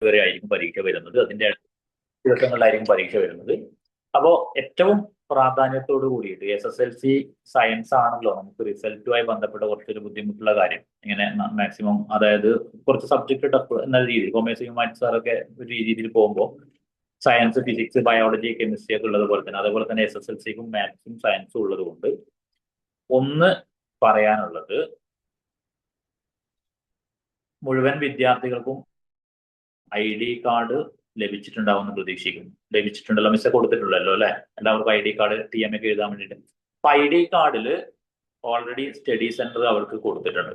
വരെ ആയിരിക്കും പരീക്ഷ വരുന്നത്. അതിന്റെ ദിവസങ്ങളിലായിരിക്കും പരീക്ഷ വരുന്നത്. അപ്പോൾ ഏറ്റവും പ്രാധാന്യത്തോട് കൂടിയിട്ട് SSLC സയൻസ് ആണല്ലോ നമുക്ക് റിസൾട്ടുമായി ബന്ധപ്പെട്ട കുറച്ചൊരു ബുദ്ധിമുട്ടുള്ള കാര്യം. ഇങ്ങനെ മാക്സിമം അതായത് കുറച്ച് സബ്ജക്ട് ടഫ് എന്ന രീതിയിൽ കൊമേഴ്സ് ഹ്യൂമാനിറ്റീസ് ഒക്കെ ഒരു രീതിയിൽ പോകുമ്പോൾ സയൻസ്, ഫിസിക്സ്, ബയോളജി, കെമിസ്ട്രി ഒക്കെ ഉള്ളത് പോലെ തന്നെ അതേപോലെ തന്നെ SSLCക്കും മാത്സും സയൻസും ഉള്ളത് കൊണ്ട് ഒന്ന് പറയാനുള്ളത്, മുഴുവൻ വിദ്യാർത്ഥികൾക്കും ID കാർഡ് ലഭിച്ചിട്ടുണ്ടാവുമെന്ന് പ്രതീക്ഷിക്കുന്നു. ലഭിച്ചിട്ടുണ്ടല്ലോ, മിസ്സെ കൊടുത്തിട്ടുള്ളല്ലോ അല്ലെ? എല്ലാവർക്കും ID കാർഡ് TM ഒക്കെ എഴുതാൻ വേണ്ടിയിട്ട്. അപ്പൊ ID കാർഡിൽ ഓൾറെഡി സ്റ്റഡി സെന്റർ അവർക്ക് കൊടുത്തിട്ടുണ്ട്.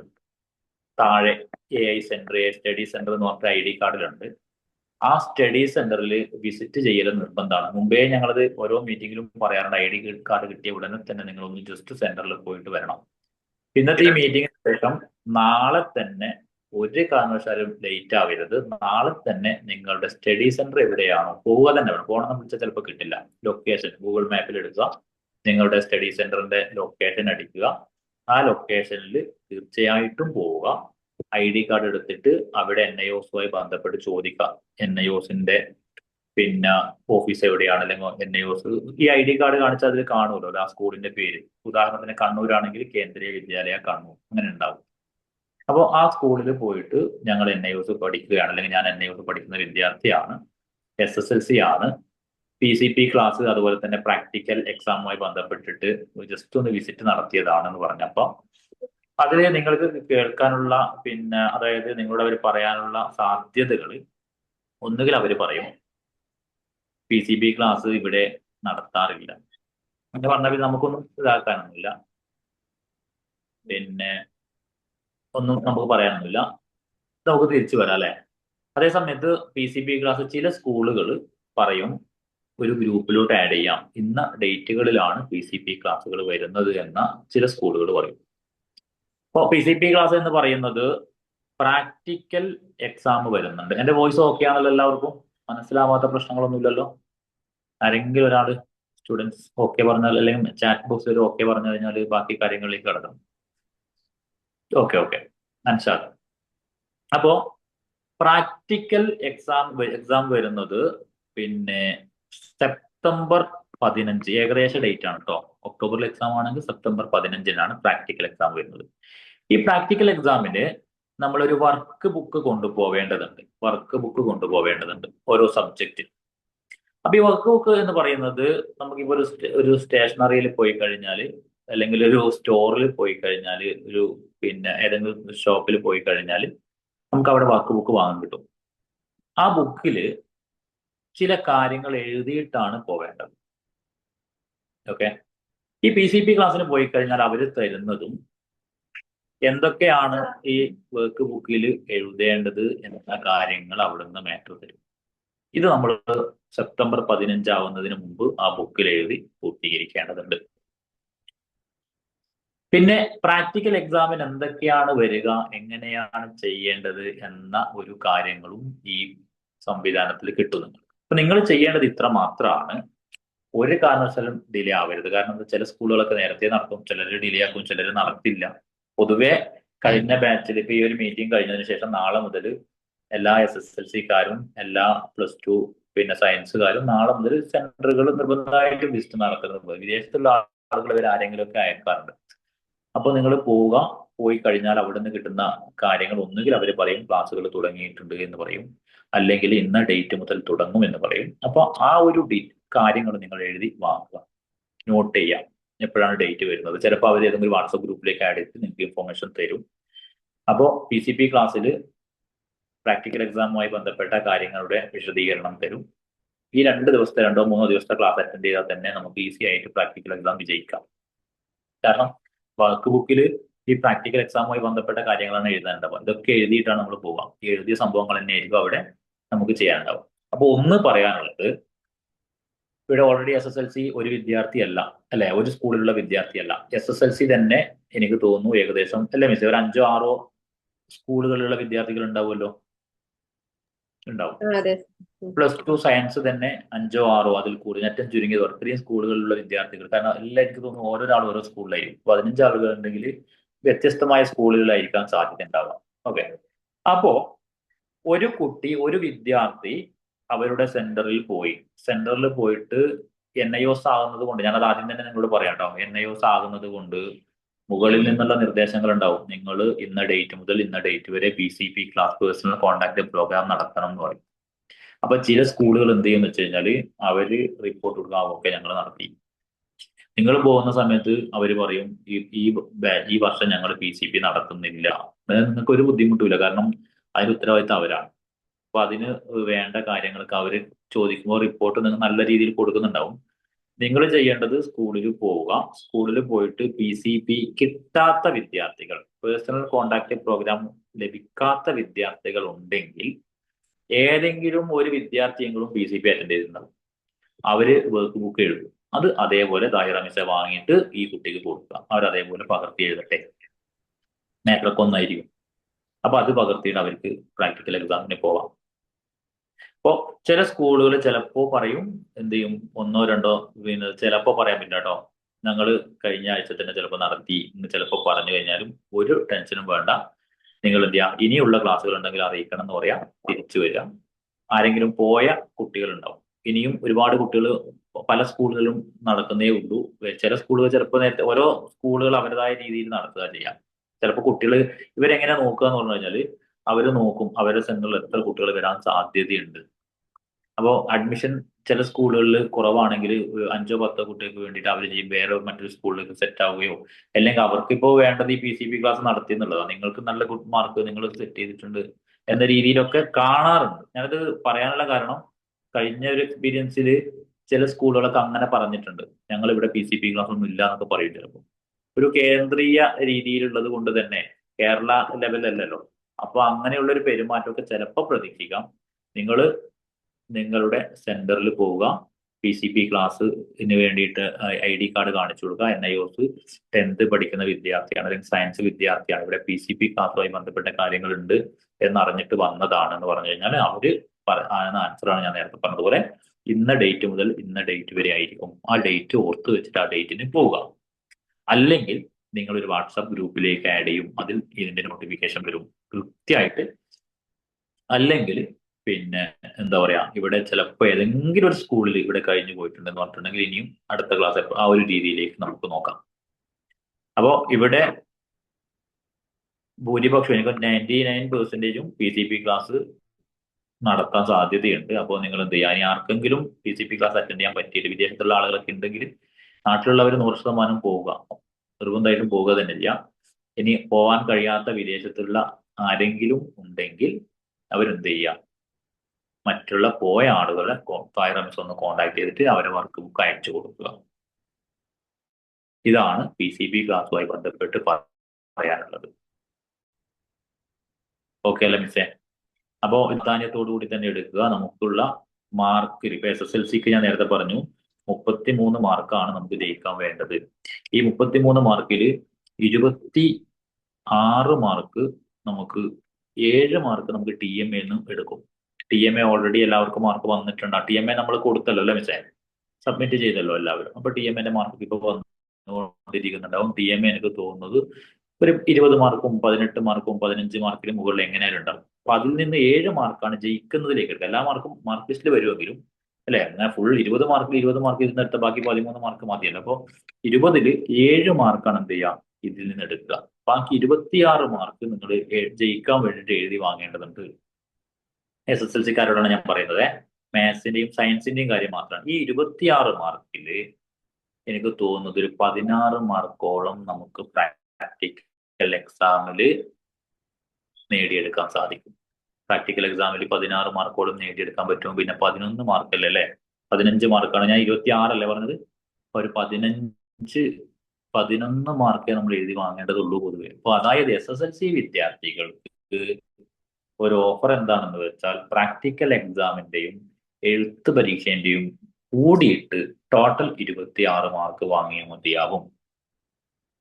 താഴെ AI സെന്റർ, സ്റ്റഡി സെന്റർ എന്ന് പറഞ്ഞ ID കാർഡിലുണ്ട്. ആ സ്റ്റഡി സെന്ററിൽ വിസിറ്റ് ചെയ്യൽ നിർബന്ധമാണ്. മുമ്പേ ഞങ്ങളത് ഓരോ മീറ്റിംഗിലും പറയാറുണ്ട്, ID കാർഡ് കിട്ടിയ ഉടനെ തന്നെ നിങ്ങൾ ഒന്ന് ജസ്റ്റ് സെന്ററിൽ പോയിട്ട് വരണം. ഇന്നത്തെ ഈ മീറ്റിംഗിന് ശേഷം നാളെ തന്നെ ഒരു കാരണവശാലും ലേറ്റ് ആവരുത്. നാളെ തന്നെ നിങ്ങളുടെ സ്റ്റഡി സെന്റർ എവിടെയാണോ പോവുക തന്നെ വേണം. പോകണമെന്ന് വിളിച്ചാൽ ചിലപ്പോൾ കിട്ടില്ല. ലൊക്കേഷൻ ഗൂഗിൾ മാപ്പിൽ എടുക്കുക, നിങ്ങളുടെ സ്റ്റഡി സെന്ററിന്റെ ലൊക്കേഷൻ അടിക്കുക. ആ ലൊക്കേഷനിൽ തീർച്ചയായിട്ടും പോവുക. ID കാർഡ് എടുത്തിട്ട് അവിടെ NIOSുമായി ബന്ധപ്പെട്ട് ചോദിക്കുക. NIOSന്റെ പിന്നെ ഓഫീസ് എവിടെയാണ്, അല്ലെങ്കിൽ NIOS ഈ ID കാർഡ് കാണിച്ചാൽ അതിൽ കാണുമല്ലോ ആ സ്കൂളിന്റെ പേര്. ഉദാഹരണത്തിന് കണ്ണൂരാണെങ്കിൽ കേന്ദ്രീയ വിദ്യാലയ കണ്ണൂർ അങ്ങനെ ഉണ്ടാവും. അപ്പോൾ ആ സ്കൂളിൽ പോയിട്ട് ഞങ്ങൾ NIOS പഠിക്കുകയാണ്, അല്ലെങ്കിൽ ഞാൻ NIOS പഠിക്കുന്ന വിദ്യാർത്ഥിയാണ്, SSLC ആണ്, PCP ക്ലാസ് അതുപോലെ തന്നെ പ്രാക്ടിക്കൽ എക്സാമുമായി ബന്ധപ്പെട്ടിട്ട് ജസ്റ്റ് ഒന്ന് വിസിറ്റ് നടത്തിയതാണെന്ന് പറഞ്ഞപ്പോൾ അതിൽ നിങ്ങൾക്ക് കേൾക്കാനുള്ള പിന്നെ അതായത് നിങ്ങളോട് അവർ പറയാനുള്ള സാധ്യതകൾ, ഒന്നുകിൽ അവർ പറയും PCB ക്ലാസ് ഇവിടെ നടത്താറില്ല എന്ന് പറഞ്ഞാൽ നമുക്കൊന്നും ഇതാക്കാനൊന്നുമില്ല, പിന്നെ ഒന്നും നമുക്ക് പറയാനൊന്നുമില്ല, നമുക്ക് തിരിച്ചു വരാം അല്ലെ? അതേ സമയത്ത് PCB ക്ലാസ് ചില സ്കൂളുകൾ പറയും ഒരു ഗ്രൂപ്പിലോട്ട് ആഡ് ചെയ്യാം, ഇന്ന ഡേറ്റുകളിലാണ് PCB ക്ലാസ്സുകൾ വരുന്നത് എന്ന ചില സ്കൂളുകൾ പറയും. അപ്പോൾ PCB ക്ലാസ് എന്ന് പറയുന്നത് പ്രാക്ടിക്കൽ എക്സാം വരുന്നുണ്ട്. എന്റെ വോയിസ് ഓക്കെ ആണല്ലോ? എല്ലാവർക്കും മനസ്സിലാവാത്ത പ്രശ്നങ്ങളൊന്നുമില്ലല്ലോ? ആരെങ്കിലും ഒരാൾ സ്റ്റുഡൻസ് ഓക്കെ പറഞ്ഞാൽ, അല്ലെങ്കിൽ ചാറ്റ് ബോക്സിൽ ഓക്കെ പറഞ്ഞു കഴിഞ്ഞാൽ ബാക്കി കാര്യങ്ങളിലേക്ക് കടക്കാം. ഓക്കെ മനസ്സിലാക്കാം. അപ്പോ പ്രാക്ടിക്കൽ എക്സാം വരുന്നത് പിന്നെ സെപ്റ്റംബർ 15, ഏകദേശ ഡേറ്റ് ആണ് കേട്ടോ. ഒക്ടോബറിൽ എക്സാം ആണെങ്കിൽ സെപ്റ്റംബർ 15-നാണ് പ്രാക്ടിക്കൽ എക്സാം വരുന്നത്. ഈ പ്രാക്ടിക്കൽ എക്സാമിന് നമ്മളൊരു വർക്ക് ബുക്ക് കൊണ്ടുപോവേണ്ടതുണ്ട് ഓരോ സബ്ജക്റ്റ്. അപ്പൊ ഈ വർക്ക് ബുക്ക് എന്ന് പറയുന്നത് നമുക്കിപ്പോ ഒരു സ്റ്റേഷനറിയിൽ പോയി കഴിഞ്ഞാൽ, അല്ലെങ്കിൽ ഒരു സ്റ്റോറിൽ പോയി കഴിഞ്ഞാൽ, ഒരു പിന്നെ ഏതെങ്കിലും ഷോപ്പിൽ പോയി കഴിഞ്ഞാൽ നമുക്ക് അവിടെ വർക്ക് ബുക്ക് വാങ്ങാൻ കിട്ടും. ആ ബുക്കിൽ ചില കാര്യങ്ങൾ എഴുതിയിട്ടാണ് പോവേണ്ടത്. ഓക്കെ, ഈ PCP ക്ലാസ്സിന് പോയി കഴിഞ്ഞാൽ അവർ തരുന്നതും എന്തൊക്കെയാണ് ഈ വർക്ക് ബുക്കിൽ എഴുതേണ്ടത് എന്ന കാര്യങ്ങൾ അവിടുന്ന് മാറ്റർ തരും. ഇത് നമ്മൾ സെപ്റ്റംബർ 15 ആവുന്നതിന് മുമ്പ് ആ ബുക്കിൽ എഴുതി പൂർത്തീകരിക്കേണ്ടതുണ്ട്. പിന്നെ പ്രാക്ടിക്കൽ എക്സാമിന് എന്തൊക്കെയാണ് വരിക, എങ്ങനെയാണ് ചെയ്യേണ്ടത് എന്ന ഒരു കാര്യങ്ങളും ഈ സംവിധാനത്തിൽ കിട്ടുന്നുണ്ട്. അപ്പൊ നിങ്ങൾ ചെയ്യേണ്ടത് ഇത്ര മാത്രമാണ്. ഒരു കാരണവശാലും ഡിലേ ആവരുത്. കാരണം ചില സ്കൂളുകളൊക്കെ നേരത്തെ നടത്തും, ചിലർ ഡിലേ ആക്കും, ചിലർ നടത്തില്ല. പൊതുവെ കഴിഞ്ഞ ബാച്ചിൽ ഇപ്പൊ ഈ ഒരു മീറ്റിംഗ് കഴിഞ്ഞതിന് ശേഷം നാളെ മുതൽ എല്ലാ SSLC-കാരും എല്ലാ +2 പിന്നെ സയൻസുകാരും നാളെ മുതൽ സെന്ററുകൾ നിർബന്ധമായിട്ട് വിസിറ്റ് നടത്തുന്നത്. വിദേശത്തുള്ള ആളുകൾ ഇവർ ആരെങ്കിലും ഒക്കെ അയക്കാറുണ്ട്. അപ്പൊ നിങ്ങൾ പോവുക. പോയി കഴിഞ്ഞാൽ അവിടെ നിന്ന് കിട്ടുന്ന കാര്യങ്ങൾ ഒന്നുകിൽ അവർ പറയും ക്ലാസ്സുകൾ തുടങ്ങിയിട്ടുണ്ട് എന്ന് പറയും, അല്ലെങ്കിൽ ഇന്ന ഡേറ്റ് മുതൽ തുടങ്ങും എന്ന് പറയും. അപ്പൊ ആ ഒരു കാര്യങ്ങൾ നിങ്ങൾ എഴുതി വാങ്ങുക, നോട്ട് ചെയ്യാം എപ്പോഴാണ് ഡേറ്റ് വരുന്നത്. ചിലപ്പോൾ അവർ ഏതെങ്കിലും വാട്സപ്പ് ഗ്രൂപ്പിലേക്ക് ആഡ് ചെയ്ത് നിങ്ങൾക്ക് ഇൻഫോർമേഷൻ തരും. അപ്പോൾ PCP ക്ലാസ്സിൽ പ്രാക്ടിക്കൽ എക്സാമുമായി ബന്ധപ്പെട്ട കാര്യങ്ങളുടെ വിശദീകരണം തരും. ഈ 2 ദിവസത്തെ 2-3 ദിവസത്തെ ക്ലാസ് അറ്റൻഡ് ചെയ്താൽ തന്നെ നമുക്ക് ഈസി ആയിട്ട് പ്രാക്ടിക്കൽ എക്സാം വിജയിക്കാം. കാരണം വർക്ക് ബുക്കിൽ ഈ പ്രാക്ടിക്കൽ എക്സാമുമായി ബന്ധപ്പെട്ട കാര്യങ്ങളാണ് എഴുതാനുണ്ടാവുക. ഇതൊക്കെ എഴുതിയിട്ടാണ് നമ്മൾ പോവാം. ഈ എഴുതിയ സംഭവങ്ങൾ തന്നെ ആയിരിക്കും അവിടെ നമുക്ക് ചെയ്യാനുണ്ടാവും. അപ്പൊ ഒന്ന് പറയാനുള്ളത്, ഇവിടെ ഓൾറെഡി SSLC ഒരു വിദ്യാർത്ഥിയല്ല അല്ലെ, ഒരു സ്കൂളിലുള്ള വിദ്യാർത്ഥിയല്ല. SSLC തന്നെ എനിക്ക് തോന്നുന്നു ഏകദേശം അല്ലെ മിസ് ഒരു 5-6 സ്കൂളുകളിലുള്ള വിദ്യാർത്ഥികൾ ഉണ്ടാവുമല്ലോ, ഉണ്ടാവും. +2 സയൻസ് തന്നെ 5-6 അതിൽ കൂടുതൽ, ഏറ്റവും ചുരുങ്ങിയത് ഇത്രയും സ്കൂളുകളിലുള്ള വിദ്യാർത്ഥികൾ. കാരണം എല്ലാം എനിക്ക് തോന്നുന്നു ഓരോരാൾ ഓരോ സ്കൂളിലായിരിക്കും. 15 ആളുകൾ ഉണ്ടെങ്കിൽ വ്യത്യസ്തമായ സ്കൂളുകളിലായിരിക്കാൻ സാധ്യത ഉണ്ടാവാം. ഓക്കെ, അപ്പോ ഒരു വിദ്യാർത്ഥി അവരുടെ സെന്ററിൽ പോയിട്ട് NIOS ആകുന്നത് കൊണ്ട്, ഞാനത് ആദ്യം തന്നെ നിങ്ങളോട് പറയാം കേട്ടോ, NIOS ആകുന്നത് കൊണ്ട് മുകളിൽ നിന്നുള്ള നിർദ്ദേശങ്ങൾ ഉണ്ടാവും. നിങ്ങൾ ഇന്ന ഡേറ്റ് മുതൽ ഇന്ന ഡേറ്റ് വരെ PCP class personal contact program നടത്തണം എന്ന് പറയും. അപ്പൊ ചില സ്കൂളുകൾ എന്ത് ചെയ്യുമെന്ന് വെച്ച് കഴിഞ്ഞാൽ അവര് റിപ്പോർട്ട് കൊടുക്കാം, ഓക്കെ ഞങ്ങൾ നടത്തി. നിങ്ങൾ പോകുന്ന സമയത്ത് അവർ പറയും ഈ വർഷം ഞങ്ങൾ PCP നടത്തുന്നില്ല. നിങ്ങൾക്ക് ഒരു ബുദ്ധിമുട്ടില്ല, കാരണം അതിന് ഉത്തരവാദിത്തം അവരാണ്. അപ്പൊ അതിന് വേണ്ട കാര്യങ്ങളൊക്കെ അവർ ചോദിക്കുമ്പോൾ റിപ്പോർട്ട് നിങ്ങൾ നല്ല രീതിയിൽ കൊടുക്കുന്നുണ്ടാവും. നിങ്ങൾ ചെയ്യേണ്ടത് സ്കൂളിൽ പോവുക. സ്കൂളിൽ പോയിട്ട് PCP കിട്ടാത്ത വിദ്യാർത്ഥികൾ, പേഴ്സണൽ കോണ്ടാക്ട് പ്രോഗ്രാം ലഭിക്കാത്ത വിദ്യാർത്ഥികൾ ഉണ്ടെങ്കിൽ ഏതെങ്കിലും ഒരു വിദ്യാർത്ഥിയെങ്കിലും PCP അറ്റൻഡ് ചെയ്തിട്ടുണ്ടാവും. അവര് വർക്ക് ബുക്ക് എഴുതും. അത് അതേപോലെ ദാഹിറ മിസ്സെ വാങ്ങിയിട്ട് ഈ കുട്ടിക്ക് കൊടുക്കുക. അവർ അതേപോലെ പകർത്തി എഴുതട്ടെ. മേക്കറൊക്കെ ഒന്നായിരിക്കും. അപ്പൊ അത് പകർത്തിയിട്ട് അവർക്ക് പ്രാക്ടിക്കൽ എക്സാമിന് പോവാം. അപ്പോൾ ചില സ്കൂളുകൾ ചിലപ്പോ പറയും, എന്ത് ചെയ്യും, ഒന്നോ രണ്ടോ, പിന്നെ ചിലപ്പോ പറയാൻ പറ്റില്ല കേട്ടോ, ഞങ്ങൾ കഴിഞ്ഞ ആഴ്ച തന്നെ ചിലപ്പോൾ നടത്തി എന്ന് ചിലപ്പോൾ പറഞ്ഞു കഴിഞ്ഞാലും ഒരു ടെൻഷനും വേണ്ട. നിങ്ങൾ എന്ത് ചെയ്യാം, ഇനിയുള്ള ക്ലാസ്സുകൾ ഉണ്ടെങ്കിൽ അറിയിക്കണം എന്ന് പറയാം, തിരിച്ചു വരാം. ആരെങ്കിലും പോയ കുട്ടികളുണ്ടാവും. ഇനിയും ഒരുപാട് കുട്ടികൾ പല സ്കൂളുകളിലും നടക്കുന്നേ ഉള്ളൂ. ചില സ്കൂളുകൾ ചിലപ്പോൾ നേരത്തെ, ഓരോ സ്കൂളുകൾ അവരുടേതായ രീതിയിൽ നടത്തുക ചെയ്യാം. ചിലപ്പോൾ കുട്ടികൾ ഇവരെങ്ങനെ നോക്കുക എന്ന് പറഞ്ഞു കഴിഞ്ഞാൽ അവർ നോക്കും അവരുടെ സെന്ററിൽ എത്ര കുട്ടികൾ വരാൻ സാധ്യതയുണ്ട്. അപ്പോൾ അഡ്മിഷൻ ചില സ്കൂളുകളിൽ കുറവാണെങ്കിൽ 5-10 കുട്ടികൾക്ക് വേണ്ടിയിട്ട് അവർ ചെയ്യും വേറെ മറ്റൊരു സ്കൂളിലേക്ക് സെറ്റ് ആവുകയോ, അല്ലെങ്കിൽ അവർക്കിപ്പോൾ വേണ്ടത് ഈ PCP ക്ലാസ് നടത്തി എന്നുള്ളതാണ്, നിങ്ങൾക്ക് നല്ല ഗുഡ് മാർക്ക് നിങ്ങൾ സെറ്റ് ചെയ്തിട്ടുണ്ട് എന്ന രീതിയിലൊക്കെ കാണാറുണ്ട്. ഞാനത് പറയാനുള്ള കാരണം, കഴിഞ്ഞ ഒരു എക്സ്പീരിയൻസിൽ ചില സ്കൂളുകളൊക്കെ അങ്ങനെ പറഞ്ഞിട്ടുണ്ട്, ഞങ്ങൾ ഇവിടെ PCP ക്ലാസ് ഒന്നും ഇല്ല എന്നൊക്കെ പറയും. ചിലപ്പോൾ ഒരു കേന്ദ്രീയ രീതിയിലുള്ളത് കൊണ്ട് തന്നെ കേരള ലെവലല്ലല്ലോ. അപ്പൊ അങ്ങനെയുള്ള ഒരു പെരുമാറ്റമൊക്കെ ചിലപ്പോൾ പ്രതീക്ഷിക്കാം. നിങ്ങൾ നിങ്ങളുടെ സെന്ററിൽ പോവുക, PCP ക്ലാസ്സിന് വേണ്ടിയിട്ട് ID കാർഡ് കാണിച്ചു കൊടുക്കുക. NIOS 10th പഠിക്കുന്ന വിദ്യാർത്ഥിയാണ്, അല്ലെങ്കിൽ സയൻസ് വിദ്യാർത്ഥിയാണ്, ഇവിടെ PCP ക്ലാസ്സുമായി ബന്ധപ്പെട്ട കാര്യങ്ങളുണ്ട് എന്നറിഞ്ഞിട്ട് വന്നതാണ് എന്ന് പറഞ്ഞു കഴിഞ്ഞാൽ അവര് ആൻസറാണ് ഞാൻ നേരത്തെ പറഞ്ഞതുപോലെ ഇന്ന ഡേറ്റ് മുതൽ ഇന്ന ഡേറ്റ് വരെ ആയിരിക്കും. ആ ഡേറ്റ് ഓർത്ത് വെച്ചിട്ട് ആ ഡേറ്റിന് പോവുക. അല്ലെങ്കിൽ നിങ്ങൾ ഒരു വാട്സാപ്പ് ഗ്രൂപ്പിലേക്ക് ആഡ് ചെയ്യും, അതിൽ ഇതിന്റെ നോട്ടിഫിക്കേഷൻ വരും കൃത്യമായിട്ട്. അല്ലെങ്കിൽ പിന്നെ എന്താ പറയാ, ഇവിടെ ചിലപ്പോൾ ഏതെങ്കിലും ഒരു സ്കൂളിൽ ഇവിടെ കഴിഞ്ഞു പോയിട്ടുണ്ടെന്ന് പറഞ്ഞിട്ടുണ്ടെങ്കിൽ ഇനിയും അടുത്ത ക്ലാസ് ആ ഒരു രീതിയിലേക്ക് നമുക്ക് നോക്കാം. അപ്പോൾ ഇവിടെ ഭൂരിപക്ഷം, എനിക്ക് 99% PCP ക്ലാസ് നടത്താൻ സാധ്യതയുണ്ട്. അപ്പോൾ നിങ്ങൾ എന്ത് ചെയ്യുക, ഇനി ആർക്കെങ്കിലും PCP ക്ലാസ് അറ്റൻഡ് ചെയ്യാൻ പറ്റിയിട്ട് വിദേശത്തുള്ള ആളുകളൊക്കെ ഉണ്ടെങ്കിൽ നാട്ടിലുള്ളവർ 100% പോവുക, നിർബന്ധമായിട്ടും പോവുക തന്നെ ചെയ്യാം. ഇനി പോവാൻ കഴിയാത്ത വിദേശത്തുള്ള ആരെങ്കിലും ഉണ്ടെങ്കിൽ അവരെന്ത് ചെയ്യുക, മറ്റുള്ള പോയ ആളുകളെ ഫയർഎംസ് ഒന്ന് കോണ്ടാക്ട് ചെയ്തിട്ട് അവരെ വർക്ക് ബുക്ക് അയച്ചു കൊടുക്കുക. ഇതാണ് PCP ക്ലാസ്സുമായി ബന്ധപ്പെട്ട് പറയാനുള്ളത്. ഓക്കെ അല്ലേ മിസ്സേ? അപ്പോൾ പ്രാധാന്യത്തോടു കൂടി തന്നെ എടുക്കുക. നമുക്കുള്ള മാർക്ക് ഇപ്പൊ SSLCക്ക് ഞാൻ നേരത്തെ പറഞ്ഞു 33 മാർക്കാണ് നമുക്ക് ജയിക്കാൻ വേണ്ടത്. ഈ 33 മാർക്കിൽ 26 മാർക്ക് നമുക്ക് 7 മാർക്ക് നമുക്ക് TMA എടുക്കും. TMA ഓൾറെഡി എല്ലാവർക്കും മാർക്ക് വന്നിട്ടുണ്ട്. TMA നമ്മൾ കൊടുത്തല്ലോ അല്ലേ മിസ്സേ? സബ്മിറ്റ് ചെയ്തല്ലോ എല്ലാവരും. അപ്പൊ TMA മാർക്ക് ഇപ്പൊ വന്നുകൊണ്ടിരിക്കുന്നുണ്ടാവും. TMA എനിക്ക് തോന്നുന്നത് ഒരു 20 മാർക്കും 18 മാർക്കും 15 മാർക്കിന് മുകളിൽ എങ്ങനെയാലും ഉണ്ടാവും. അപ്പൊ അതിൽ നിന്ന് 7 മാർക്കാണ് ജയിക്കുന്നതിലേക്ക് എടുക്കുക. എല്ലാ മാർക്കും മാർക്ക് ലിസ്റ്റിൽ വരുമെങ്കിലും അല്ലെ, അങ്ങനെ ഫുൾ 20 മാർക്ക് ഇരുന്നെടുത്ത ബാക്കി 13 മാർക്ക് മതിയല്ലോ. അപ്പോൾ 20ൽ 7 മാർക്കാണ് എന്ത് ചെയ്യുക, ഇതിൽ നിന്ന് എടുക്കുക. ബാക്കി 26 മാർക്ക് നിങ്ങൾ ജയിക്കാൻ വേണ്ടിയിട്ട് എഴുതി വാങ്ങേണ്ടതുണ്ട്. SSLCക്കാരോടാണ് ഞാൻ പറയുന്നത്. മാത്സിന്റെയും സയൻസിന്റെയും കാര്യം മാത്രമാണ്. ഈ 26 മാർക്കിൽ എനിക്ക് തോന്നുന്നത് ഒരു 16 മാർക്കോളം നമുക്ക് പ്രാക്ടിക്കൽ എക്സാമിൽ നേടിയെടുക്കാൻ സാധിക്കും. പ്രാക്ടിക്കൽ എക്സാമിൽ 16 മാർക്കോളം നേടിയെടുക്കാൻ പറ്റും. പിന്നെ 11 മാർക്കല്ലേ അല്ലേ, 15 മാർക്കാണ്. ഞാൻ 26 അല്ലേ പറഞ്ഞത്. ഒരു 11 മാർക്കേ നമ്മൾ എഴുതി വാങ്ങേണ്ടതുള്ളൂ പൊതുവെ. അപ്പൊ അതായത് SSLC വിദ്യാർത്ഥികൾക്ക് ഒരു ഓഫർ എന്താണെന്ന് വെച്ചാൽ പ്രാക്ടിക്കൽ എക്സാമിന്റെയും എഴുത്ത് പരീക്ഷന്റെയും കൂടിയിട്ട് ടോട്ടൽ 26 മാർക്ക് വാങ്ങിയാൽ മതിയാവും.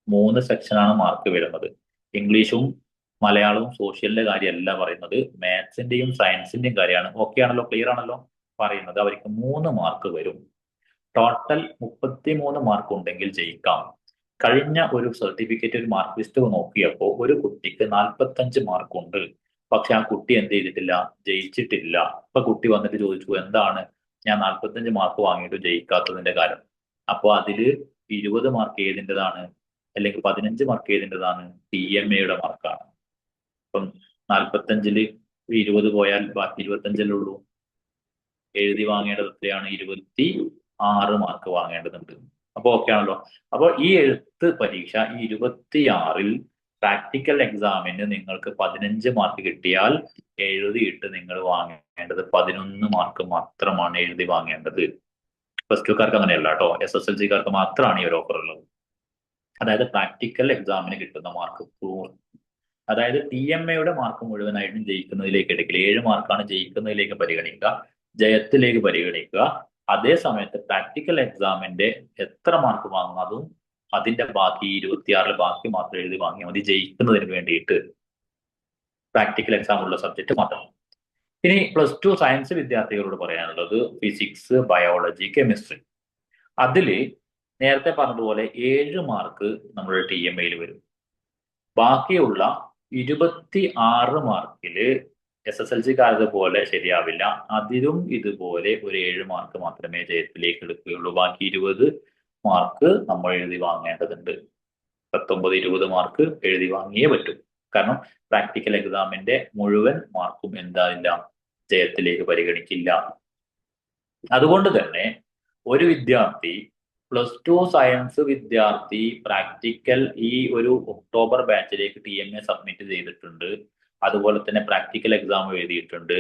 3 സെക്ഷനാണ് മാർക്ക് വരുന്നത്. ഇംഗ്ലീഷും മലയാളവും സോഷ്യലിന്റെ കാര്യമല്ല പറയുന്നത്, മാത്സിന്റെയും സയൻസിന്റെയും കാര്യമാണ്. ഓക്കെ ആണല്ലോ, ക്ലിയർ ആണല്ലോ പറയുന്നത്. അവർക്ക് 3 മാർക്ക് വരും. ടോട്ടൽ 33 മാർക്ക് ഉണ്ടെങ്കിൽ ജയിക്കാം. കഴിഞ്ഞ ഒരു സർട്ടിഫിക്കറ്റ് ഒരു മാർക്ക് ലിസ്റ്റ് നോക്കിയപ്പോൾ ഒരു കുട്ടിക്ക് 45 മാർക്കുണ്ട്. പക്ഷെ ആ കുട്ടി എന്ത് ചെയ്തിട്ടില്ല, ജയിച്ചിട്ടില്ല. ഇപ്പൊ കുട്ടി വന്നിട്ട് ചോദിച്ചു എന്താണ് ഞാൻ 45 മാർക്ക് വാങ്ങിയിട്ട് ജയിക്കാത്തതിന്റെ കാരണം. അപ്പോൾ അതില് 20 മാർക്ക് ഏതിൻ്റെതാണ്, അല്ലെങ്കിൽ 15 മാർക്ക് ഏതിൻ്റെതാണ്? TMA മാർക്കാണ്. ഇപ്പം 45-ല് 20 പോയാൽ ബാക്കി 25 ഉള്ളൂ. എഴുതി വാങ്ങേണ്ടത് എത്രയാണ്? 26 മാർക്ക് വാങ്ങേണ്ടതുണ്ട്. അപ്പൊ ഓക്കെ ആണല്ലോ. അപ്പോൾ ഈ എഴുത്ത് പരീക്ഷ ഈ 26-ൽ പ്രാക്ടിക്കൽ എക്സാമിന് നിങ്ങൾക്ക് 15 മാർക്ക് കിട്ടിയാൽ എഴുതിയിട്ട് നിങ്ങൾ വാങ്ങേണ്ടത് 11 മാർക്ക് മാത്രമാണ് എഴുതി വാങ്ങേണ്ടത്. പ്ലസ് ടുക്കാർക്ക് അങ്ങനെയല്ല കേട്ടോ, SSLC-കാർക്ക് മാത്രമാണ് ഈ ഒരു ഓഫർ ഉള്ളത്. അതായത് പ്രാക്ടിക്കൽ എക്സാമിന് കിട്ടുന്ന മാർക്ക് അതായത് TMA മാർക്ക് മുഴുവനായിട്ടും ജയിക്കുന്നതിലേക്ക് എടുക്കില്ല. 7 മാർക്കാണ് ജയിക്കുന്നതിലേക്ക് പരിഗണിക്കുക, ജയത്തിലേക്ക് പരിഗണിക്കുക. അതേ സമയത്ത് പ്രാക്ടിക്കൽ എക്സാമിന്റെ എത്ര മാർക്ക് വാങ്ങും അതും അതിന്റെ ബാക്കി 26-ൽ ബാക്കി മാത്രം എഴുതി വാങ്ങിയാൽ മതി, ജയിക്കുന്നതിന് വേണ്ടിയിട്ട്. പ്രാക്ടിക്കൽ എക്സാം ഉള്ള സബ്ജക്ട് മാത്രം. ഇനി പ്ലസ് ടു സയൻസ് വിദ്യാർത്ഥികളോട് പറയാനുള്ളത് ഫിസിക്സ്, ബയോളജി, കെമിസ്ട്രി. അതില് നേരത്തെ പറഞ്ഞതുപോലെ 7 മാർക്ക് നമ്മുടെ TMA വരും. ബാക്കിയുള്ള 26 മാർക്കില് SSLC-കാരത് പോലെ ശരിയാവില്ല. അതിലും ഇതുപോലെ ഒരു 7 മാർക്ക് മാത്രമേ ജയത്തിലേക്ക് എടുക്കുകയുള്ളൂ. ബാക്കി 20 മാർക്ക് നമ്മൾ എഴുതി വാങ്ങേണ്ടതുണ്ട്. 19-20 മാർക്ക് എഴുതി വാങ്ങിയേ പറ്റൂ. കാരണം പ്രാക്ടിക്കൽ എക്സാമിന്റെ മുഴുവൻ മാർക്കും എന്താവില്ല, ജയത്തിലേക്ക് പരിഗണിക്കില്ല. അതുകൊണ്ട് തന്നെ ഒരു വിദ്യാർത്ഥി പ്ലസ് ടു സയൻസ് വിദ്യാർത്ഥി പ്രാക്ടിക്കൽ ഈ ഒരു ഒക്ടോബർ ബാച്ചിലേക്ക് TMA സബ്മിറ്റ് ചെയ്തിട്ടുണ്ട്. അതുപോലെ തന്നെ പ്രാക്ടിക്കൽ എക്സാം എഴുതിയിട്ടുണ്ട്.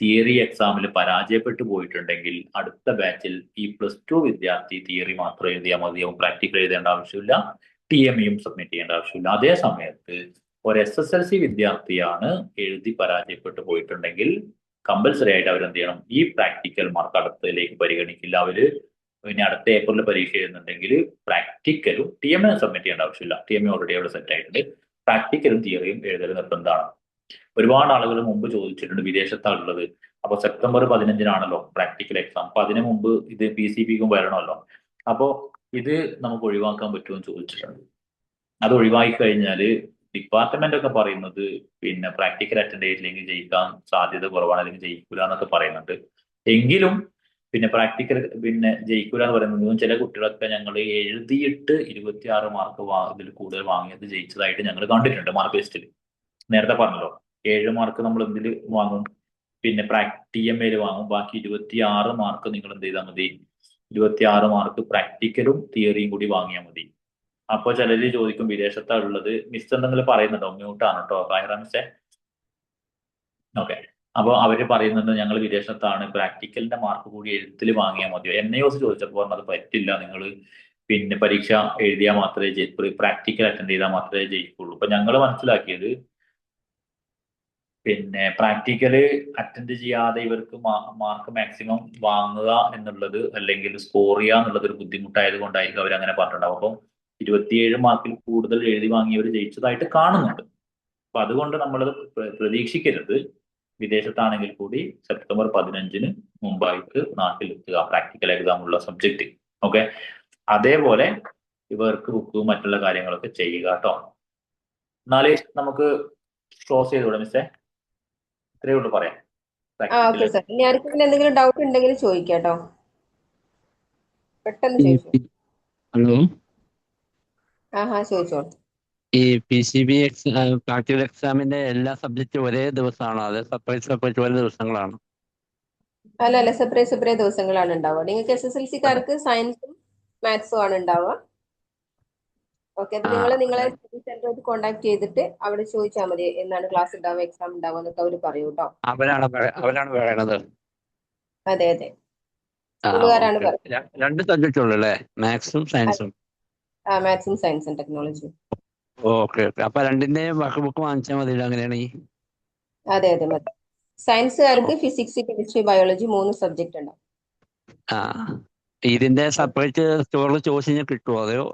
തിയറി എക്സാമിൽ പരാജയപ്പെട്ടു പോയിട്ടുണ്ടെങ്കിൽ അടുത്ത ബാച്ചിൽ ഈ പ്ലസ് ടു വിദ്യാർത്ഥി തിയറി മാത്രം എഴുതിയാൽ മതിയാവും, പ്രാക്ടിക്കൽ എഴുതേണ്ട ആവശ്യമില്ല, TMA സബ്മിറ്റ് ചെയ്യേണ്ട ആവശ്യമില്ല. അതേ സമയത്ത് ഒരു SSLC വിദ്യാർത്ഥിയാണ് എഴുതി പരാജയപ്പെട്ടു പോയിട്ടുണ്ടെങ്കിൽ കമ്പൽസറി ആയിട്ട് അവരെന്ത് ചെയ്യണം, ഈ പ്രാക്ടിക്കൽ മാർക്ക് അടുത്തതിലേക്ക് പരിഗണിക്കില്ല. അവര് പിന്നെ അടുത്ത ഏപ്രിൽ പരീക്ഷ എഴുതുന്നുണ്ടെങ്കിൽ പ്രാക്ടിക്കലും TMA സബ്മിറ്റ് ചെയ്യേണ്ട ആവശ്യമില്ല. TMA ഓൾറെഡി അവിടെ സെറ്റ് ആയിട്ടുണ്ട്. പ്രാക്ടിക്കലും തിയറിയും എഴുതൽ നിർബന്ധമാണ്. ഒരുപാട് ആളുകൾ മുമ്പ് ചോദിച്ചിട്ടുണ്ട് വിദേശത്താണുള്ളത്. അപ്പൊ സെപ്റ്റംബർ 15-നാണല്ലോ പ്രാക്ടിക്കൽ എക്സാം. അപ്പൊ അതിനു മുമ്പ് ഇത് PCBക്കും വരണമല്ലോ. അപ്പോ ഇത് നമുക്ക് ഒഴിവാക്കാൻ പറ്റുമെന്ന് ചോദിച്ചിട്ടുണ്ട്. അത് ഒഴിവാക്കി കഴിഞ്ഞാല് ഡിപ്പാർട്ട്മെന്റ് ഒക്കെ പറയുന്നത് പിന്നെ പ്രാക്ടിക്കൽ അറ്റൻഡ് ചെയ്തില്ലെങ്കിൽ ജയിക്കാൻ സാധ്യത കുറവാണ്, അല്ലെങ്കിൽ ജയിക്കൂല എന്നൊക്കെ പറയുന്നുണ്ട്. എങ്കിലും പിന്നെ പ്രാക്ടിക്കൽ പിന്നെ ജയിക്കൂല എന്ന് പറയുന്നത് ചില കുട്ടികളൊക്കെ ഞങ്ങൾ എഴുതിയിട്ട് 26 മാർക്ക് ഇതിൽ കൂടുതൽ വാങ്ങിയത് ജയിച്ചതായിട്ട് ഞങ്ങൾ കണ്ടിട്ടുണ്ട് മാർക്ക് ലിസ്റ്റിൽ. നേരത്തെ പറഞ്ഞല്ലോ 7 മാർക്ക് നമ്മൾ എന്തിൽ വാങ്ങും, പിന്നെ TMA വാങ്ങും. ബാക്കി 26 മാർക്ക് നിങ്ങൾ എന്ത് ചെയ്താൽ മതി, 26 മാർക്ക് പ്രാക്ടിക്കലും തിയറിയും കൂടി വാങ്ങിയാൽ മതി. അപ്പൊ ചിലര് ചോദിക്കും വിദേശത്താ ഉള്ളത്, മിസ് എന്തെങ്കിലും പറയുന്നുണ്ടോ? മ്യൂട്ടാണ് കേട്ടോ കായറ മിസ്സേ. ഓക്കെ. അപ്പൊ അവര് പറയുന്നത് ഞങ്ങൾ വിദേശത്താണ്, പ്രാക്ടിക്കലിന്റെ മാർക്ക് കൂടി എഴുത്തിൽ വാങ്ങിയാൽ മതിയോ? NIOS ചോദിച്ചപ്പോൾ പറഞ്ഞത് പറ്റില്ല, നിങ്ങൾ പിന്നെ പരീക്ഷ എഴുതിയാൽ മാത്രമേ പ്രാക്ടിക്കൽ അറ്റൻഡ് ചെയ്താൽ മാത്രമേ ജയിക്കുള്ളൂ. അപ്പൊ ഞങ്ങൾ മനസ്സിലാക്കിയത് പിന്നെ പ്രാക്ടിക്കല് അറ്റൻഡ് ചെയ്യാതെ ഇവർക്ക് മാർക്ക് മാക്സിമം വാങ്ങുക എന്നുള്ളത്, അല്ലെങ്കിൽ സ്കോർ ചെയ്യുക എന്നുള്ളത് ഒരു ബുദ്ധിമുട്ടായത് കൊണ്ടായിരിക്കും അവർ അങ്ങനെ പറഞ്ഞിട്ടുണ്ടാവും. അപ്പം 27 മാർക്കിൽ കൂടുതൽ എഴുതി വാങ്ങിയവർ ജയിച്ചതായിട്ട് കാണുന്നുണ്ട്. അപ്പൊ അതുകൊണ്ട് നമ്മൾ പ്രതീക്ഷിക്കരുത്. വിദേശത്താണെങ്കിൽ കൂടി സെപ്റ്റംബർ 15-ന് മുമ്പായിട്ട് നാട്ടിലെത്തുക പ്രാക്ടിക്കൽ എക്സാം ഉള്ള സബ്ജക്റ്റ്. ഓക്കെ. അതേപോലെ ഇവർക്ക് ബുക്കും മറ്റുള്ള കാര്യങ്ങളൊക്കെ ചെയ്യുക കേട്ടോ. എന്നാല് നമുക്ക് ക്ലോസ് ചെയ്തോളൂ മിസ്സേ. ഇത്രയേ ഉള്ളൂ പറയാം. Okay sir. ഇനി ആർക്കെങ്കിലും എന്തെങ്കിലും ഡൗട്ട് ഉണ്ടെങ്കിൽ ചോദിക്കാട്ടോ, പെട്ടെന്ന് ചോദിച്ചോ. ഹലോ, ചോദിച്ചോളൂ. ഈ PCB പ്രാക്ടിക്കൽ എക്സാമിന്റെ എല്ലാ സബ്ജക്റ്റും ഒരേ ദിവസമാണോ, അത് സെപ്പറേറ്റ് സെപ്പറേറ്റ് ഓരോ ദിവസങ്ങളാണോ? അല്ല, സെപ്പറേറ്റ് ദിവസങ്ങളാണ് ഉണ്ടാവുക. നിങ്ങൾക്ക് SSLC-കാർക്ക് സയൻസും മാത്സും ആണ് ഉണ്ടാവുക. ഓക്കെ. അത് നിങ്ങളെ സ്റ്റഡി സെന്ററുമായിട്ട് കോൺടാക്ട് ചെയ്തിട്ട് അവിടെ ചോദിച്ചാൽ മതി എന്നാണ് ക്ലാസ് ഉണ്ടാവുക, എക്സാം ഉണ്ടാവുക എന്നൊക്കെ അവർ പറയൂ കേട്ടോ. അവരാണ് പറയണത്. അതെ സ്കൂളുകാരാണ് പറയുന്നത്. 2 സബ്ജക്റ്റ് ഉള്ളു അല്ലേ, മാത്സും സയൻസും? മാത്സും സയൻസും ടെക്നോളജിയും. ഓക്കെ. അപ്പൊ രണ്ടിന്റെയും വർക്ക് ബുക്ക് വാങ്ങിച്ചാൽ മതി അങ്ങനെയാണെങ്കിൽ? അതെ മതി. സയൻസുകാർക്ക് ഫിസിക്സ്, കെമിസ്ട്രി, ബയോളജി 3 സബ്ജക്ട് ഉണ്ടാവും. ഇതിന്റെ സെപ്പറേറ്റ് സ്റ്റോറിൽ ചോദിച്ചു കഴിഞ്ഞാൽ കിട്ടുമോ, അതെയോ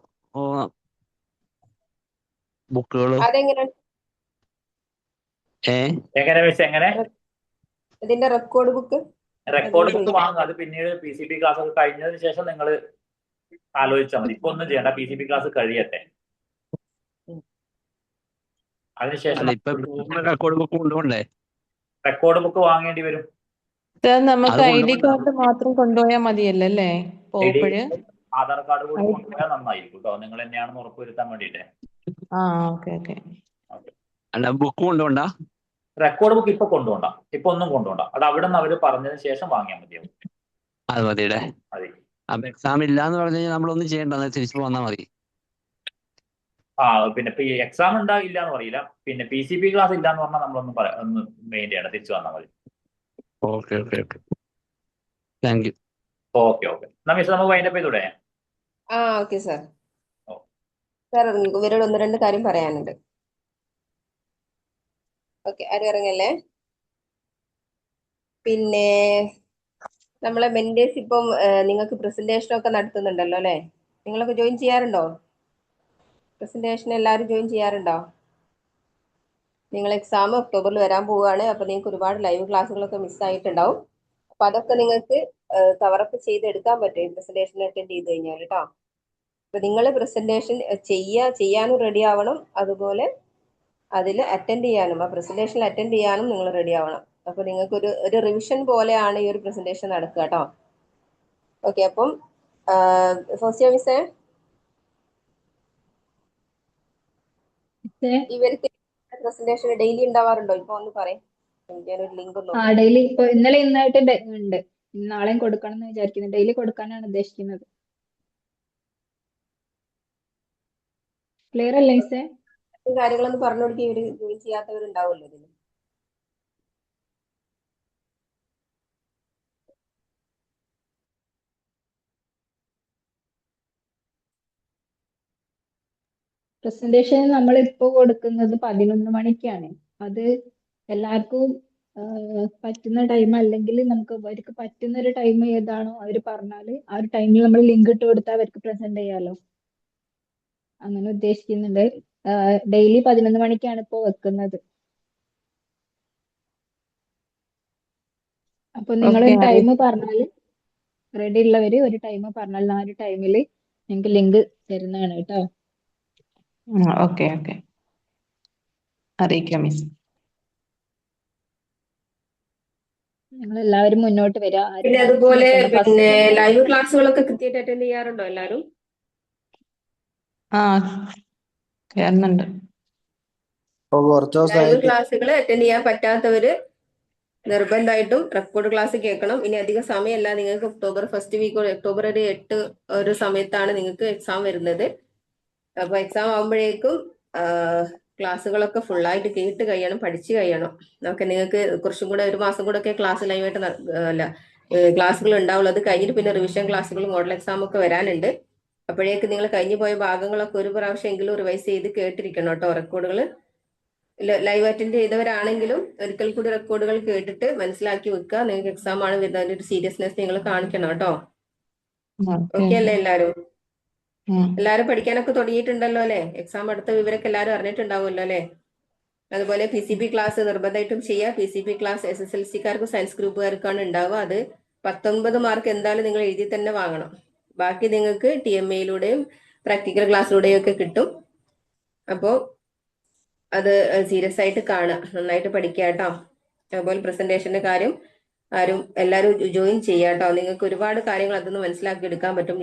ബുക്കുകൾ അതെങ്ങനെയാണ്? ഇതിന്റെ റെക്കോർഡ് ബുക്ക് വാങ്ങുക. അത് പിന്നീട് PCB ക്ലാസ് ഒക്കെ കഴിഞ്ഞതിന് ശേഷം നിങ്ങൾ ആലോചിച്ചാൽ മതി. ഇപ്പൊ ഒന്നും ചെയ്യണ്ട, PCB ക്ലാസ് കഴിയട്ടെ. അതിനുശേഷം അല്ല ഇപ്പൊ റെക്കോർഡ് ബുക്ക് കൊണ്ടുപോണ്ടേ? റെക്കോർഡ് ബുക്ക് വാങ്ങേണ്ടി വരും. സാർ നമുക്ക് അത് ID കൊണ്ടുപോകണ്ട. കാർഡ് മാത്രം കൊണ്ടുപോയാൽ മതിയല്ലോ അല്ലേ ഐ ഡി പോകുമ്പോഴ്? ആധാർ കാർഡ് കൂടി കൊണ്ടുപോയാൽ നന്നായിരിക്കും കേട്ടോ, നിങ്ങൾ തന്നെയാണെന്ന് ഉറപ്പുവരുത്താൻ വേണ്ടിയിട്ട്. ആ ഓക്കെ ഓക്കെ. അല്ല ബുക്ക് കൊണ്ടുപോണ്ട. റെക്കോർഡ് ബുക്ക് ഇപ്പൊ കൊണ്ടുപോണ്ട, ഇപ്പൊ ഒന്നും കൊണ്ടുപോണ്ട. അത് അവിടെ നിന്ന് അവർ പറഞ്ഞതിന് ശേഷം വാങ്ങിയാൽ മതിയാവും. അത് മതിയുടെ. അതെ. അപ്പൊ എക്സാം ഇല്ലാന്ന് പറഞ്ഞു കഴിഞ്ഞാൽ നമ്മളൊന്നും ചെയ്യണ്ട, തിരിച്ചു പോന്നാൽ മതി. ആ പിന്നെ എക്സാം ഉണ്ടാവില്ല എന്ന് പറയില്ല, പിന്നെ PCB ക്ലാസ് ഇല്ല എന്ന് പറഞ്ഞാൽ നമ്മളൊന്നും ഒന്ന് മെയിൻ ചെയ്യണം, തിരിച്ചു വന്നാൽ മതി. Okay okay okay, thank you. Okay okay. എന്നാ മിസ് നമുക്ക് വൈൻഡപ്പ് ചെയ്തൂടെ? Okay sir. ഓ. സാർ ഇവരോട് 1-2 കാര്യം പറയാനുണ്ട്. ഓക്കെ, ആരും ഇറങ്ങല്ലേ. പിന്നെ നമ്മളെ മെന്റേഴ്സ് ഇപ്പം നിങ്ങൾക്ക് പ്രസന്റേഷൻ ഒക്കെ നടത്തുന്നുണ്ടല്ലോ അല്ലേ? നിങ്ങളൊക്കെ ജോയിൻ ചെയ്യാറുണ്ടോ? പ്രസന്റേഷൻ എല്ലാവരും ജോയിൻ ചെയ്യാറുണ്ടോ? നിങ്ങൾ എക്സാം ഒക്ടോബറിൽ വരാൻ പോവുകയാണ്. അപ്പൊ നിങ്ങൾക്ക് ഒരുപാട് ലൈവ് ക്ലാസ്സുകളൊക്കെ മിസ്സായിട്ടുണ്ടാവും. അപ്പൊ അതൊക്കെ നിങ്ങൾക്ക് കവറപ്പ് ചെയ്തെടുക്കാൻ പറ്റും ഈ പ്രസന്റേഷൻ അറ്റൻഡ് ചെയ്ത് കഴിഞ്ഞാൽ കേട്ടോ. അപ്പൊ നിങ്ങൾ പ്രസന്റേഷൻ ചെയ്യാനും റെഡി ആവണം, അതുപോലെ അതിൽ അറ്റൻഡ് ചെയ്യാനും, ആ പ്രസന്റേഷനിൽ അറ്റൻഡ് ചെയ്യാനും നിങ്ങൾ റെഡി ആവണം. അപ്പൊ നിങ്ങൾക്ക് ഒരു റിവിഷൻ പോലെയാണ് ഈ ഒരു പ്രസന്റേഷൻ നടക്കുക കേട്ടോ. ഓക്കെ, അപ്പം ഫസ്റ്റ് മിസ്സേ ഇവർക്ക് പ്രസന്റേഷൻ ഡെയിലി ഉണ്ടാവാറുണ്ടോ? ഇപ്പൊ ഒന്ന് പറയും, ഞാനൊരു ലിങ്ക് ഒന്ന് ഡെയിലി ഇപ്പൊ ഇന്നായിട്ട് ഉണ്ട്. നാളെയും കൊടുക്കണം എന്ന് വിചാരിക്കുന്നു. ഡെയിലി കൊടുക്കാനാണ് ഉദ്ദേശിക്കുന്നത്. ക്ലിയർ അല്ലേ മിസ്സേ? കാര്യങ്ങളൊന്ന് പറഞ്ഞു കൊടുക്കുക. ഇവര് ജോയിൻ ചെയ്യാത്തവരുണ്ടാവുമല്ലോ ഇതിന്. പ്രസന്റേഷൻ നമ്മൾ ഇപ്പൊ കൊടുക്കുന്നത് 11 മണിക്കാണ്. അത് എല്ലാവർക്കും പറ്റുന്ന ടൈം അല്ലെങ്കിൽ നമുക്ക് അവർക്ക് പറ്റുന്ന ഒരു ടൈം ഏതാണോ അവർ പറഞ്ഞാല് ആ ഒരു ടൈമിൽ നമ്മൾ ലിങ്ക് ഇട്ട് കൊടുത്താൽ അവർക്ക് പ്രസന്റ് ചെയ്യാലോ. അങ്ങനെ ഉദ്ദേശിക്കുന്നുണ്ട്. ഡെയിലി 11 മണിക്കാണ് ഇപ്പോ വെക്കുന്നത്. അപ്പൊ നിങ്ങൾ ഒരു ടൈം പറഞ്ഞാൽ റെഡി ഉള്ളവര് ഒരു ടൈം പറഞ്ഞാൽ ആ ഒരു ടൈമിൽ നിങ്ങൾക്ക് ലിങ്ക് തരുന്നതാണ് കേട്ടോ. ഓക്കെ ഓക്കെ, അറിയിക്കാം മിസ്. നിങ്ങൾ എല്ലാവരും മുന്നോട്ട് വരിക. പിന്നെ അതുപോലെ പിന്നെ ലൈവ് ക്ലാസ്സുകളൊക്കെ കൃത്യമായിട്ട് അറ്റൻഡ് ചെയ്യാറുണ്ടോ എല്ലാവരും? കേറുന്നുണ്ട്. ലൈവ് ക്ലാസ്സുകൾ അറ്റൻഡ് ചെയ്യാൻ പറ്റാത്തവര് നിർബന്ധമായിട്ടും റെക്കോർഡ് ക്ലാസ് കേൾക്കണം. ഇനി അധികം സമയമല്ല, നിങ്ങൾക്ക് ഒക്ടോബർ ഫസ്റ്റ് വീക്ക്, ഒക്ടോബർ 8 ഒരു സമയത്താണ് നിങ്ങൾക്ക് എക്സാം വരുന്നത്. അപ്പൊ എക്സാം ആകുമ്പോഴേക്കും ക്ലാസ്സുകളൊക്കെ ഫുള്ളായിട്ട് കേട്ട് കഴിയണം, പഠിച്ചു കഴിയണം. നമുക്ക് നിങ്ങൾക്ക് കുറച്ചും കൂടെ 1 മാസം കൂടെ ഒക്കെ ക്ലാസ് ലൈവായിട്ട് ക്ലാസ്സുകൾ ഉണ്ടാവുള്ളൂ. അത് കഴിഞ്ഞിട്ട് പിന്നെ റിവിഷൻ ക്ലാസ്സുകളും മോഡൽ എക്സാം ഒക്കെ വരാനുണ്ട്. അപ്പോഴേക്ക് നിങ്ങൾ കഴിഞ്ഞു പോയ ഭാഗങ്ങളൊക്കെ ഒരു പ്രാവശ്യമെങ്കിലും റിവൈസ് ചെയ്ത് കേട്ടിരിക്കണം കേട്ടോ. റെക്കോർഡുകൾ ലൈവ് അറ്റൻഡ് ചെയ്തവരാണെങ്കിലും ഒരിക്കൽ കൂടി റെക്കോർഡുകൾ കേട്ടിട്ട് മനസ്സിലാക്കി വെക്കുക. നിങ്ങൾക്ക് എക്സാം ആണ് വരുന്നതിന്റെ ഒരു സീരിയസ്നെസ് നിങ്ങൾ കാണിക്കണം കേട്ടോ. ഓക്കെ അല്ലേ എല്ലാവരും? എല്ലാവരും പഠിക്കാനൊക്കെ തുടങ്ങിയിട്ടുണ്ടല്ലോ അല്ലെ? എക്സാം അടുത്ത വിവരമൊക്കെ എല്ലാവരും അറിഞ്ഞിട്ടുണ്ടാവുമല്ലോ അല്ലെ? അതുപോലെ PCB ക്ലാസ് നിർബന്ധമായിട്ടും ചെയ്യുക. PCB ക്ലാസ് SSLC-ക്കാർക്കും സയൻസ് ഗ്രൂപ്പുകാർക്കാണ് ഉണ്ടാവുക. അത് 19 മാർക്ക് എന്തായാലും നിങ്ങൾ എഴുതി തന്നെ വാങ്ങണം. ബാക്കി നിങ്ങൾക്ക് TMA-യിലൂടെയും പ്രാക്ടിക്കൽ ക്ലാസ്സിലൂടെയും ഒക്കെ കിട്ടും. അപ്പോൾ അത് സീരിയസ് ആയിട്ട് കാണുക, നന്നായിട്ട് പഠിക്കുക കേട്ടോ. അതുപോലെ പ്രസന്റേഷന്റെ കാര്യം എല്ലാവരും ജോയിൻ ചെയ്യുക കേട്ടോ. നിങ്ങൾക്ക് ഒരുപാട് കാര്യങ്ങൾ അതൊന്ന് മനസ്സിലാക്കി എടുക്കാൻ പറ്റും.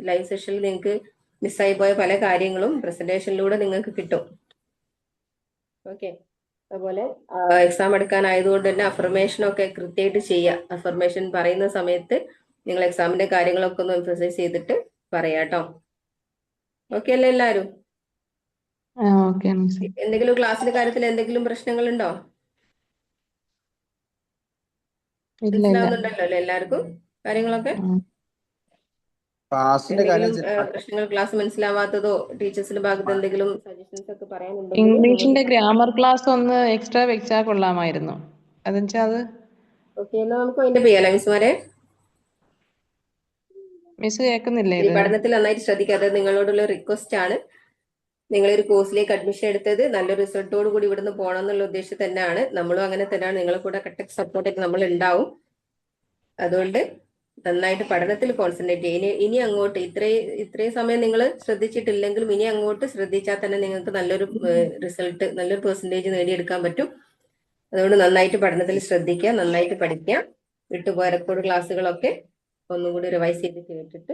ലൈവ് സെഷനിൽ നിങ്ങൾക്ക് മിസ്സായി പോയ പല കാര്യങ്ങളും പ്രസന്റേഷനിലൂടെ നിങ്ങൾക്ക് കിട്ടും. ഓക്കെ, അതുപോലെ എക്സാം എടുക്കാനായതുകൊണ്ട് തന്നെ അഫർമേഷൻ ഒക്കെ കൃത്യമായിട്ട് ചെയ്യുക. അഫർമേഷൻ പറയുന്ന സമയത്ത് നിങ്ങൾ എക്സാമിന്റെ കാര്യങ്ങളൊക്കെ ഒന്ന് എംഫസൈസ് ചെയ്തിട്ട് പറയാം കേട്ടോ. ഓക്കെ അല്ലേ എല്ലാവരും? എന്തെങ്കിലും ക്ലാസ്സിന്റെ കാര്യത്തിൽ എന്തെങ്കിലും പ്രശ്നങ്ങളുണ്ടോ? മനസ്സിലാവുന്നുണ്ടല്ലോ അല്ലേ എല്ലാവർക്കും കാര്യങ്ങളൊക്കെ? എന്തെങ്കിലും പ്രശ്നങ്ങൾ, ക്ലാസ് മനസ്സിലാവാത്തതോ ടീച്ചേഴ്സിന്റെ ഭാഗത്ത് എന്തെങ്കിലും സജഷൻസ് ഒക്കെ പറയാനുണ്ടെങ്കിൽ ഇംഗ്ലീഷിന്റെ ഗ്രാമർ ക്ലാസ് ഒന്ന് എക്സ്ട്രാ വെച്ചാൽ കൊള്ളാമായിരുന്നു. ഓക്കെ, എന്നാ നമുക്ക് അതിന്റെ ചെയ്യാലോ മിസ്സുമാരെ? മിസ് കേൾക്കുന്നില്ലേ? ഈ പഠനത്തിൽ നന്നായിട്ട് ശ്രദ്ധിക്കുക. അത് നിങ്ങളോടുള്ള റിക്വസ്റ്റ് ആണ്. നിങ്ങളൊരു കോഴ്സിലേക്ക് അഡ്മിഷൻ എടുത്തത് നല്ലൊരു റിസൾട്ടോട് കൂടി ഇവിടുന്ന് പോകണം എന്നുള്ള ഉദ്ദേശം തന്നെയാണ്. നമ്മളും അങ്ങനെ തന്നെയാണ്. നിങ്ങളെ കൂടെ കട്ടക്ക് സപ്പോർട്ടായിട്ട് നമ്മൾ ഉണ്ടാവും. അതുകൊണ്ട് നന്നായിട്ട് പഠനത്തിൽ കോൺസെൻട്രേറ്റ് ചെയ്യുക. ഇനി അങ്ങോട്ട് ഇത്രയും സമയം നിങ്ങൾ ശ്രദ്ധിച്ചിട്ടില്ലെങ്കിലും ഇനി അങ്ങോട്ട് ശ്രദ്ധിച്ചാൽ തന്നെ നിങ്ങൾക്ക് നല്ലൊരു റിസൾട്ട്, നല്ലൊരു പെർസെൻറ്റേജ് നേടിയെടുക്കാൻ പറ്റും. അതുകൊണ്ട് നന്നായിട്ട് പഠനത്തിൽ ശ്രദ്ധിക്കുക, നന്നായിട്ട് പഠിക്കുക. വിട്ടുപോയ റെക്കോർഡ് ക്ലാസ്സുകളൊക്കെ ഒന്നും കൂടി റിവൈസ് ചെയ്ത് കേട്ടിട്ട്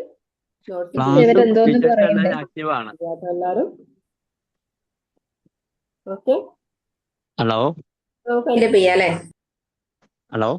നോട്ട്സ് ക്ലാസ്സും ഇവരെന്തോന്ന് ടീച്ചേഴ്സ് പറയണ്ടേ? എല്ലാവരും ആക്റ്റീവാണ്. എല്ലാവരും ഓക്കെ. ഹലോ നമുക്ക് അതിന്റെ ചെയ്യാം അല്ലേ? ഹലോ